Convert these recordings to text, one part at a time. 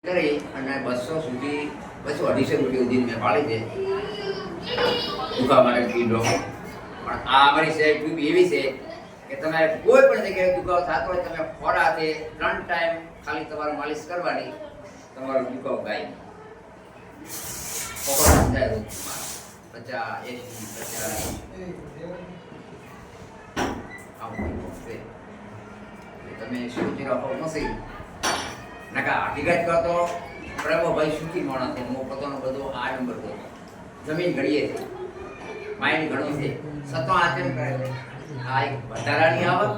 કરી અને 200 સુધી 200-250 રૂપિયા સુધી મેં પાડી છે દુકાન માટે કીધો. પણ આ અમારી સાઈડ ટ્યુબ એવી છે કે તમે કોઈ પણ જગ્યાએ દુખાવો થતો હોય તમે ખોરાથી 3 ટાઈમ ખાલી તમારે માલિશ કરવાની, તમારો દુખાવો ગાય સમજાય રોજ 50 80 તમે શું રાખો નથી નકા હકીકત કરતો પ્રેમોભાઈ સુખી માણસ છે. હું પોતાનો બધો આ નંબર દો જમીન ઘડીએ છે માઇન્ડ ઘણું છે સતો આચરણ કરે છે. આ એક વધારાની આવક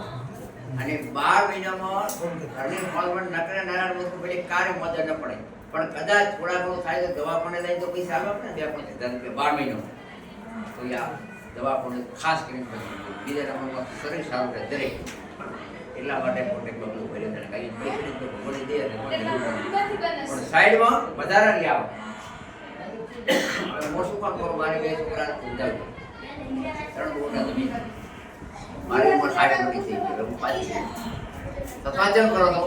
અને 12 મહિનામાં ઘરની ફળવણ નકરે નાના વસ્તુ પછી કાર્ય મદદ ન પડે, પણ કદાચ થોડા ઘણું થાય તો દવાખાને લઈને તો પૈસા આવે ને 2-5 હજાર રૂપિયા 12 મહિનો તો યાર દવાખાને ખાસ કરીને બીજા નંબરમાં શરીર સારું રહે દરેક. એટલા માટે કોન્ટેક્ટ બગલું કર્યો છે કઈ પૈસા તો મળી દે પણ સાઈડમાં વધારાની આવક મોટું કામ કરો. મારે 2 છોકરા સમજાવ્યું 3 મોટા જમીન મારે ઉંમર 60 મોટી થઈ ગઈ હું પાછી તપાચન કરો તો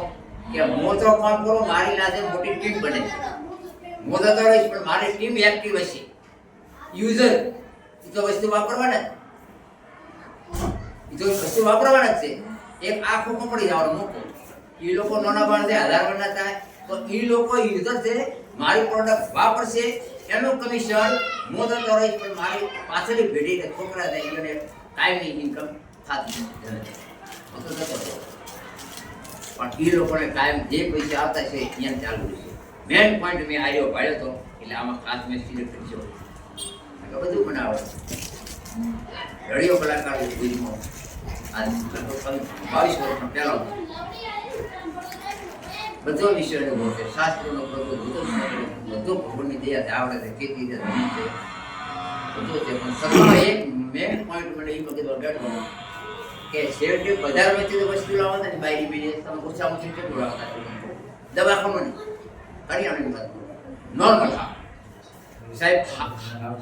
કે મોટો કામ કરો મારી લાજે મોટી ટીમ બને. મોટો તો રહીશ પણ મારી ટીમ એક્ટિવ હશે. યુઝર એ તો વસ્તુ વાપરવાના જ, એ તો વસ્તુ વાપરવાના જ છે. એક આખો પકડી જવાનો મોકો એ લોકો નાના બાળ છે 1000 વર્ષના થાય તો એ લોકો યુઝર છે મારી પ્રોડક્ટ વાપરશે એનું કમિશન મોટો તો રહીશ પણ મારી પાછળની પેઢીને છોકરા થાય એને ટાઈમની ઇન્કમ થતી પણ એ લોકોને ટાઈમ જે પૈસા આવતા છે ત્યાં ચાલુ છે. મેન પોઈન્ટ મેં આર્યો પાડ્યો હતો એટલે આમાં ખાસ મેં સિલેક્ટ કર્યો બધું બનાવે રડિયો કલાકાર ભુજમાં આ લગભગ 22 વર્ષનો પહેલો બધો વિષય અનુભવ છે. શાસ્ત્રોનો બધો ભગવાનની દયા આવડે છે, ખેતી છે, જમીન છે, બધું છે. પણ સતત એક મેન પોઈન્ટ મને એ વખતે બેઠો કે છેવટે બજારમાંથી તો વસ્તુ લાવવા ને બાયરી બીજી તમે ઓછામાં ઓછી કેટલું લાવતા દવાખાનું નહીં કરિયાણાની વાત નોર્મલ સાહેબ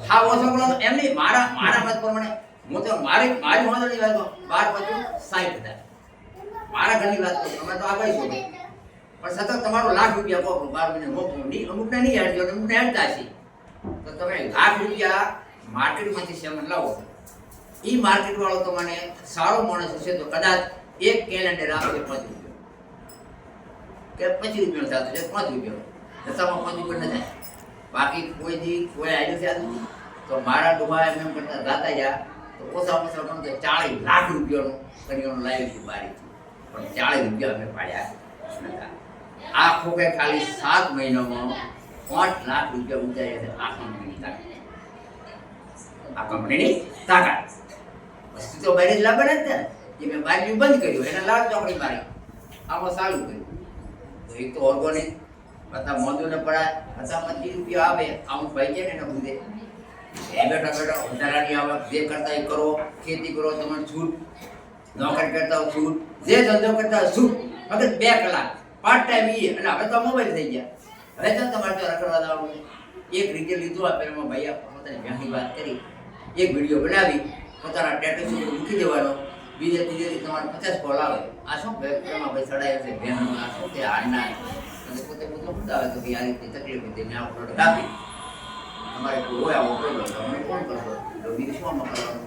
હા ઓછો બોલો એમ નહીં. મારા મત પ્રમાણે હું તો મારી મહત્વની વાત 12-50-60 મારા ઘરની વાત કરું તમે તો આગળ છો પણ સતત તમારો લાખ રૂપિયા વાપરો 12 મહિને મોકલો નહીં અમુકને નહીં હેડજો અમુકને હેડતા છે તો તમે લાખ રૂપિયા માર્કેટમાંથી સામાન લાવો એ માર્કેટ વાળો તો મને સારો માણસ હશે તો કદાચ એક કેલેન્ડર આપે 5 રૂપિયા કે 25 રૂપિયા થતું છે 5 રૂપિયા દશામાં 5 રૂપિયા ન થાય. બાકી કોઈ દી કોઈ આવ્યું છે તો મારા ડોહા એમ કરતા જાતા ગયા તો ઓછામાં ઓછા પણ 40 લાખ રૂપિયાનું કરિયાણું લાવી છું બારીથી પણ 40 રૂપિયા અમે પાડ્યા નતા. આખો કે ખાલી 7 મહિનામાં 5 લાખ રૂપિયા ઉતાર્યા છે આ કંપનીની તાકાત. વસ્તુ તો બહાર જ લાવવાના જ ને એ મેં બાજુ બંધ કર્યું એને લાલ ચોકડી મારી આમાં ચાલુ કર્યું તો એક તો ઓર્ગોનિક બધા મોંઘું ન પડાય બધા 25 રૂપિયા આવે આવું ભાઈ છે ને એને બુધે એ બેઠા વધારાની આવક જે કરતા એ કરો, ખેતી કરો તમારે છૂટ, નોકરી કરતા હોય છૂટ, જે ધંધો કરતા હોય છૂટ, ફક્ત 2 કલાક પાર્ટ ટાઈમ એ. અને હવે તો મોબાઈલ થઈ ગયા હવે તો તમારે તો રખડવા જવાનું. એક રીતે લીધું આ પેલામાં ભાઈ પોતાની વ્યાખી વાત કરી એક વિડીયો બનાવી પોતાના સ્ટેટસ ઉપર મૂકી દેવાનો બીજે ત્રીજે તમારે 50 કોલ આવે આ શું પેલામાં ભાઈ ચડાયા છે બહેનો આ શું તે હાડના અને પોતે બધું સમજાવે તો કે આ રીતે તકલીફ હતી મેં આ પ્રોડક્ટ આપી તમારે કોઈ હોય આવો પ્રોબ્લેમ તમને કોણ કરશો તો બીજું શું આમાં કરવાનું.